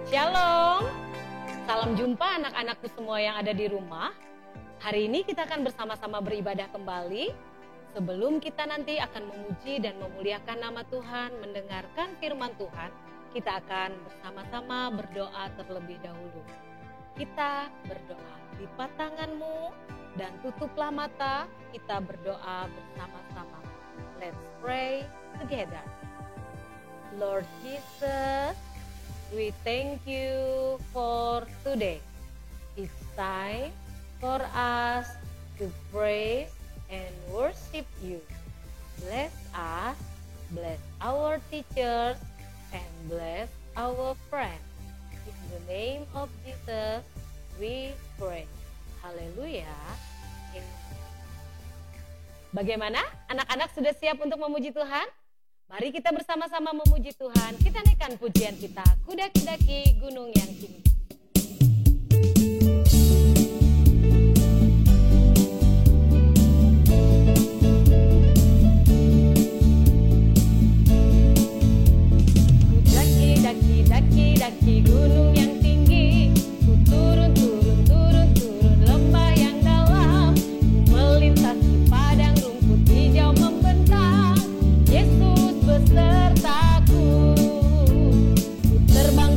Shalom, salam jumpa anak-anakku semua yang ada di rumah. Hari ini kita akan bersama-sama beribadah kembali. Sebelum kita nanti akan memuji dan memuliakan nama Tuhan, mendengarkan firman Tuhan, kita akan bersama-sama berdoa terlebih dahulu. Kita berdoa, lipat tanganmu dan tutuplah mata, kita berdoa bersama-sama. Let's pray together. Lord Jesus, we thank you for today. It's time for us to praise and worship you. Bless us, bless our teachers, and bless our friends. In the name of Jesus, we pray. Haleluya. Bagaimana? Anak-anak sudah siap untuk memuji Tuhan? Mari kita bersama-sama memuji Tuhan. Kita naikkan pujian kita. Ku daki-daki gunung yang tinggi. Daki gunung yang tinggi, ku turun lembah yang dalam, ku melintasi padang rumput hijau membentang, Yesus besertaku. Ku terbang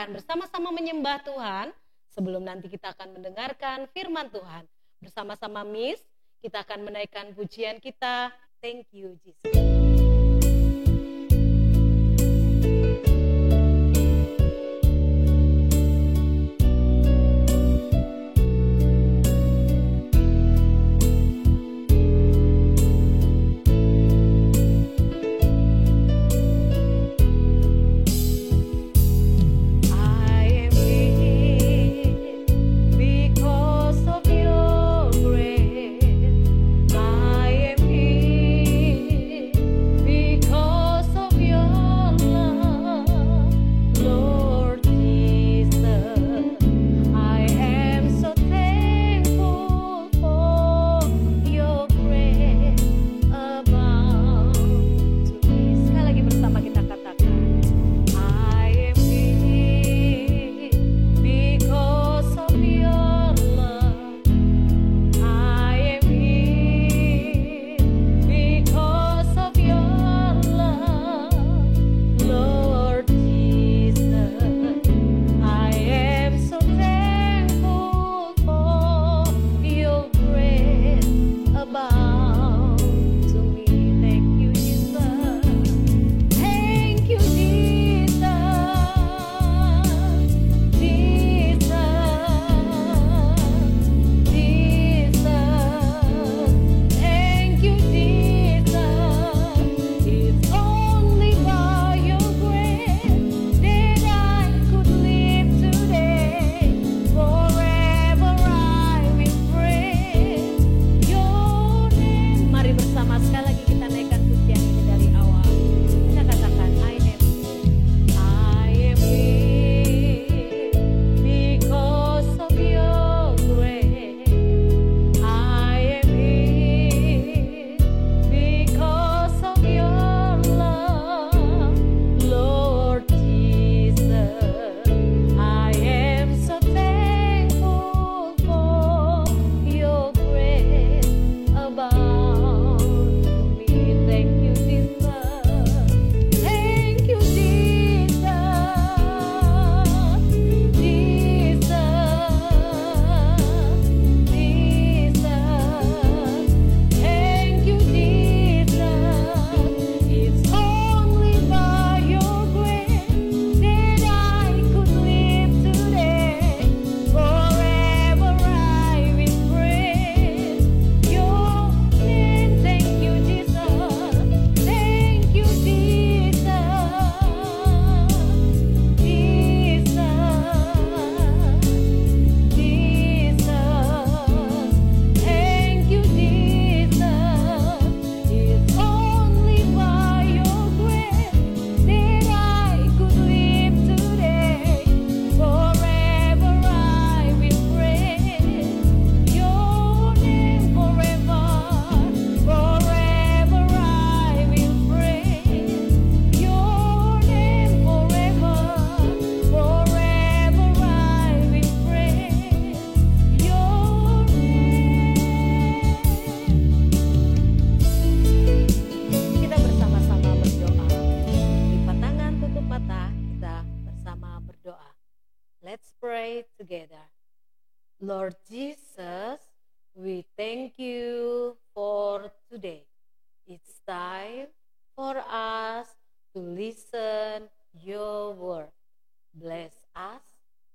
akan bersama-sama menyembah Tuhan sebelum nanti kita akan mendengarkan firman Tuhan. Bersama-sama Miss, kita akan menaikkan pujian kita. Thank you, Jesus. Lord Jesus, we thank you for today. It's time for us to listen your word. Bless us,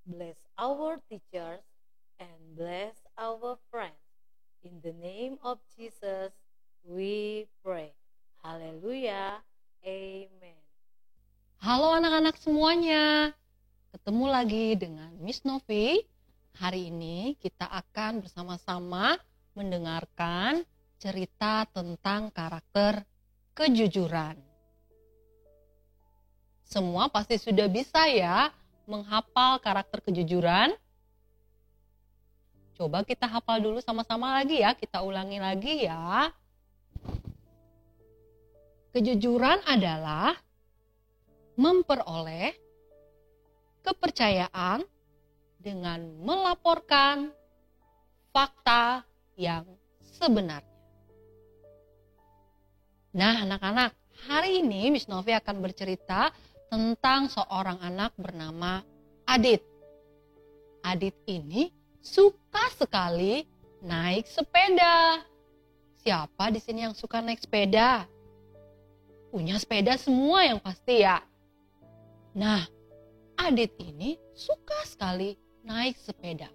bless our teachers, and bless our friends. In the name of Jesus, we pray. Haleluya. Amen. Halo anak-anak semuanya. Ketemu lagi dengan Miss Novi. Hari ini kita akan bersama-sama mendengarkan cerita tentang karakter kejujuran. Semua pasti sudah bisa ya menghafal karakter kejujuran. Coba kita hafal dulu sama-sama lagi ya, kita ulangi lagi ya. Kejujuran adalah memperoleh kepercayaan dengan melaporkan fakta yang sebenarnya. Nah anak-anak, hari ini Miss Novi akan bercerita tentang seorang anak bernama Adit. Adit ini suka sekali naik sepeda. Siapa di sini yang suka naik sepeda? Punya sepeda semua yang pasti ya. Nah, Adit ini suka sekali naik sepeda.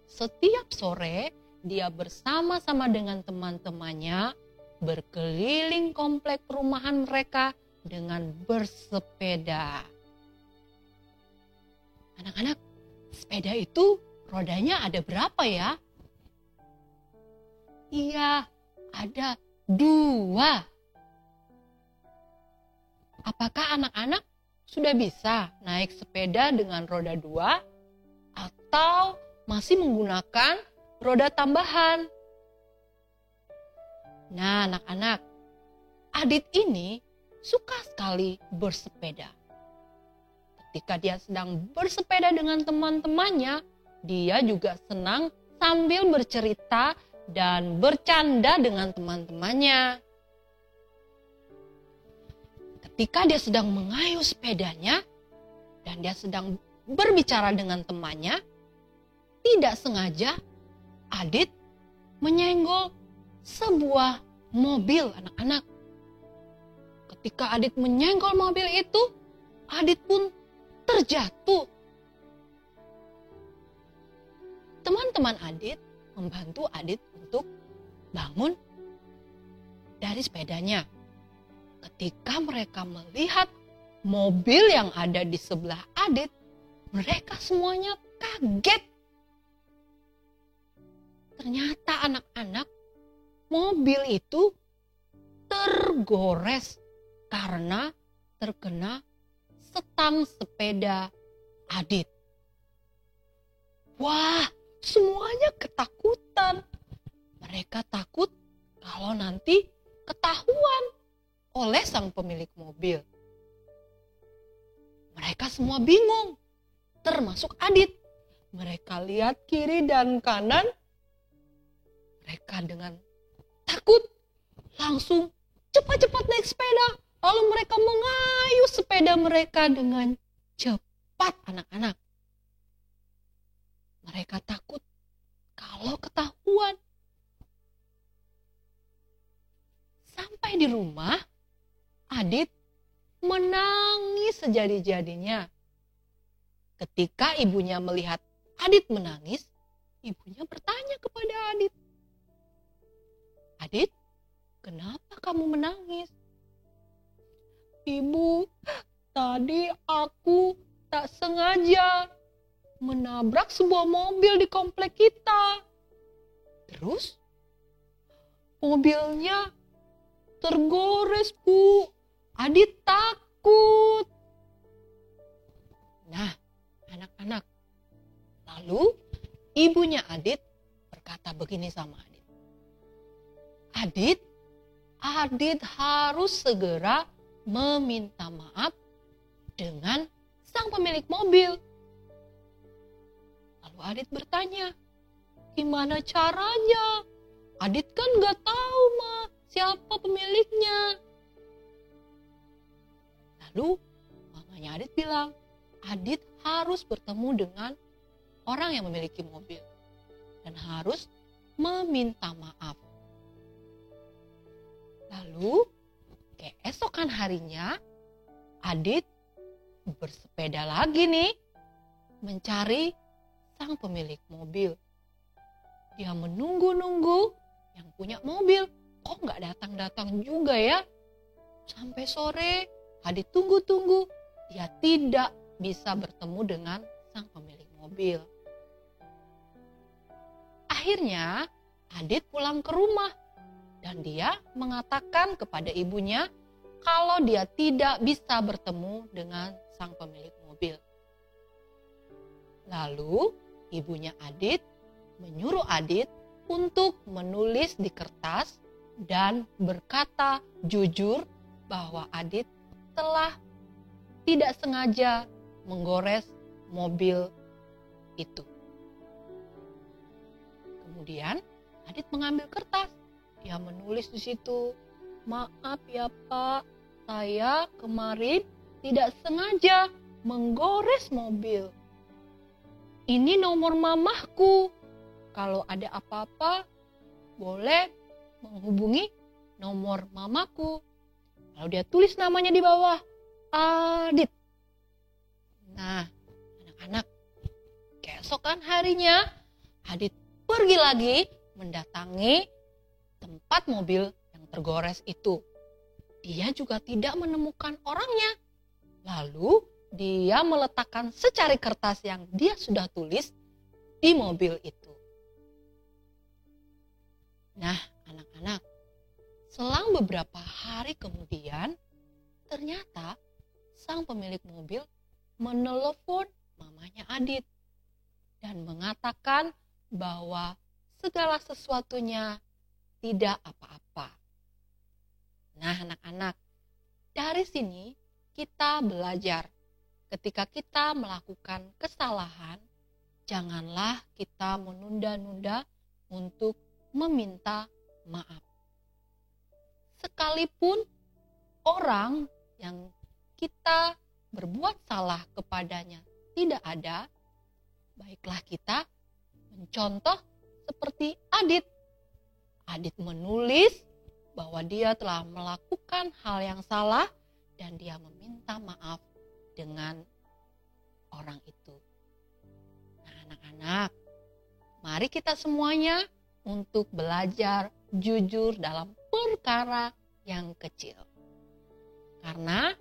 Setiap sore dia bersama-sama dengan teman-temannya berkeliling komplek perumahan mereka dengan bersepeda. Anak-anak, sepeda itu rodanya ada berapa ya? Iya, ada 2. Apakah anak-anak sudah bisa naik sepeda dengan roda 2 atau masih menggunakan roda tambahan? Nah, anak-anak, Adit ini suka sekali bersepeda. Ketika dia sedang bersepeda dengan teman-temannya, dia juga senang sambil bercerita dan bercanda dengan teman-temannya. Ketika dia sedang mengayuh sepedanya dan dia sedang berbicara dengan temannya, tidak sengaja Adit menyenggol sebuah mobil, anak-anak. Ketika Adit menyenggol mobil itu, Adit pun terjatuh. Teman-teman Adit membantu Adit untuk bangun dari sepedanya. Ketika mereka melihat mobil yang ada di sebelah Adit, mereka semuanya kaget. Ternyata anak-anak, mobil itu tergores karena terkena setang sepeda Adit. Wah, semuanya ketakutan. Mereka takut kalau nanti ketahuan oleh sang pemilik mobil. Mereka semua bingung, termasuk Adit. Mereka lihat kiri dan kanan. Mereka dengan takut langsung cepat-cepat naik sepeda. Lalu mereka mengayuh sepeda mereka dengan cepat, anak-anak. Mereka takut kalau ketahuan. Sampai di rumah, Adit menangis sejadi-jadinya. Ketika ibunya melihat Adit menangis, ibunya bertanya kepada Adit, "Adit, kenapa kamu menangis?" "Ibu, tadi aku tak sengaja menabrak sebuah mobil di komplek kita. Terus mobilnya tergores, Bu. Adit takut." Nah, anak-anak, lalu ibunya Adit berkata begini sama Adit. Adit harus segera meminta maaf dengan sang pemilik mobil. Lalu Adit bertanya, "Gimana caranya? Adit kan gak tahu, Ma, siapa pemiliknya." Lalu mamanya Adit bilang, Adit harus bertemu dengan orang yang memiliki mobil dan harus meminta maaf. Lalu keesokan harinya Adit bersepeda lagi nih mencari sang pemilik mobil. Dia menunggu-nunggu yang punya mobil. Kok gak datang-datang juga ya? Sampai sore Adit tunggu-tunggu. Dia tidak bisa bertemu dengan sang pemilik mobil. Akhirnya Adit pulang ke rumah dan dia mengatakan kepada ibunya kalau dia tidak bisa bertemu dengan sang pemilik mobil. Lalu ibunya Adit menyuruh Adit untuk menulis di kertas dan berkata jujur bahwa Adit telah tidak sengaja menggores mobil itu. Kemudian Adit mengambil kertas. Dia menulis di situ, "Maaf ya Pak, saya kemarin tidak sengaja menggores mobil. ini nomor mamahku. Kalau ada apa-apa, boleh menghubungi nomor mamaku. Lalu dia tulis namanya di bawah, Adit. Nah, anak-anak, keesokan harinya Adit pergi lagi mendatangi tempat mobil yang tergores itu. Dia juga tidak menemukan orangnya. Lalu dia meletakkan secari kertas yang dia sudah tulis di mobil itu. Nah, anak-anak, selang beberapa hari kemudian, ternyata sang pemilik mobil menelepon mamanya Adit dan mengatakan bahwa segala sesuatunya tidak apa-apa. Nah, anak-anak, dari sini kita belajar ketika kita melakukan kesalahan, janganlah kita menunda-nunda untuk meminta maaf. Sekalipun orang yang kita berbuat salah kepadanya tidak ada, baiklah kita mencontoh seperti Adit. Adit menulis bahwa dia telah melakukan hal yang salah dan dia meminta maaf dengan orang itu. Nah, anak-anak, mari kita semuanya untuk belajar jujur dalam perkara yang kecil. Karena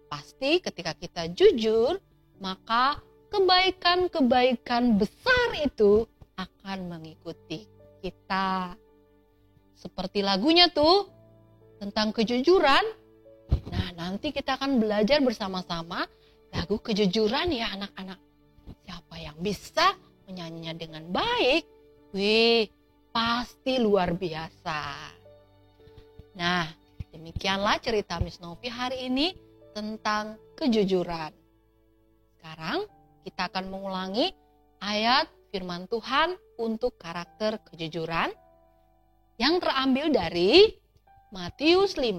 pasti ketika kita jujur, maka kebaikan-kebaikan besar itu akan mengikuti kita. Seperti lagunya tuh, tentang kejujuran. Nah, nanti kita akan belajar bersama-sama lagu kejujuran ya anak-anak. Siapa yang bisa menyanyinya dengan baik, wih, pasti luar biasa. Nah, demikianlah cerita Miss Novi hari ini tentang kejujuran. Sekarang kita akan mengulangi ayat firman Tuhan untuk karakter kejujuran yang terambil dari Matius 5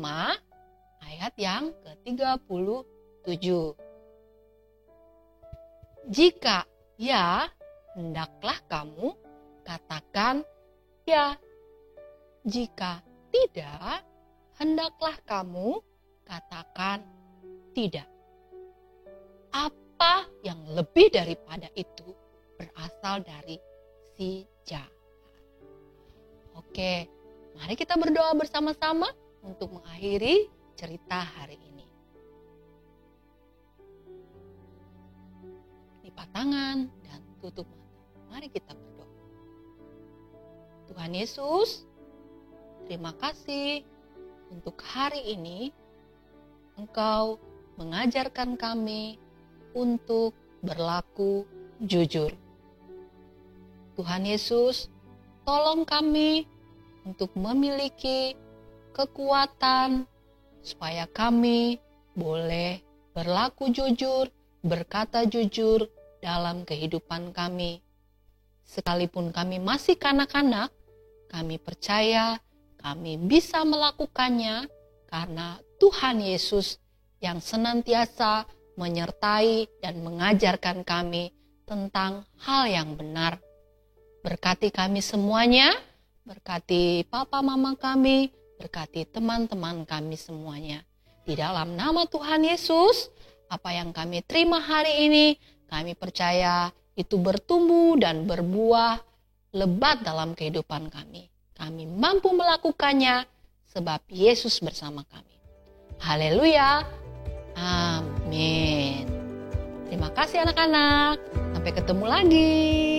ayat yang ke-37. Jika ya, hendaklah kamu katakan ya. Jika tidak, hendaklah kamu katakan tidak. Apa yang lebih daripada itu berasal dari si jahat. Oke, mari kita berdoa bersama-sama untuk mengakhiri cerita hari ini. Lipat tangan dan tutup mata. Mari kita berdoa. Tuhan Yesus, terima kasih untuk hari ini. Engkau mengajarkan kami untuk berlaku jujur. Tuhan Yesus, tolong kami untuk memiliki kekuatan supaya kami boleh berlaku jujur, berkata jujur dalam kehidupan kami. Sekalipun kami masih kanak-kanak, kami percaya kami bisa melakukannya karena Tuhan Yesus yang senantiasa menyertai dan mengajarkan kami tentang hal yang benar. Berkati kami semuanya, berkati papa mama kami, berkati teman-teman kami semuanya. Di dalam nama Tuhan Yesus, apa yang kami terima hari ini, kami percaya itu bertumbuh dan berbuah lebat dalam kehidupan kami. Kami mampu melakukannya sebab Yesus bersama kami. Haleluya. Amin. Terima kasih anak-anak. Sampai ketemu lagi.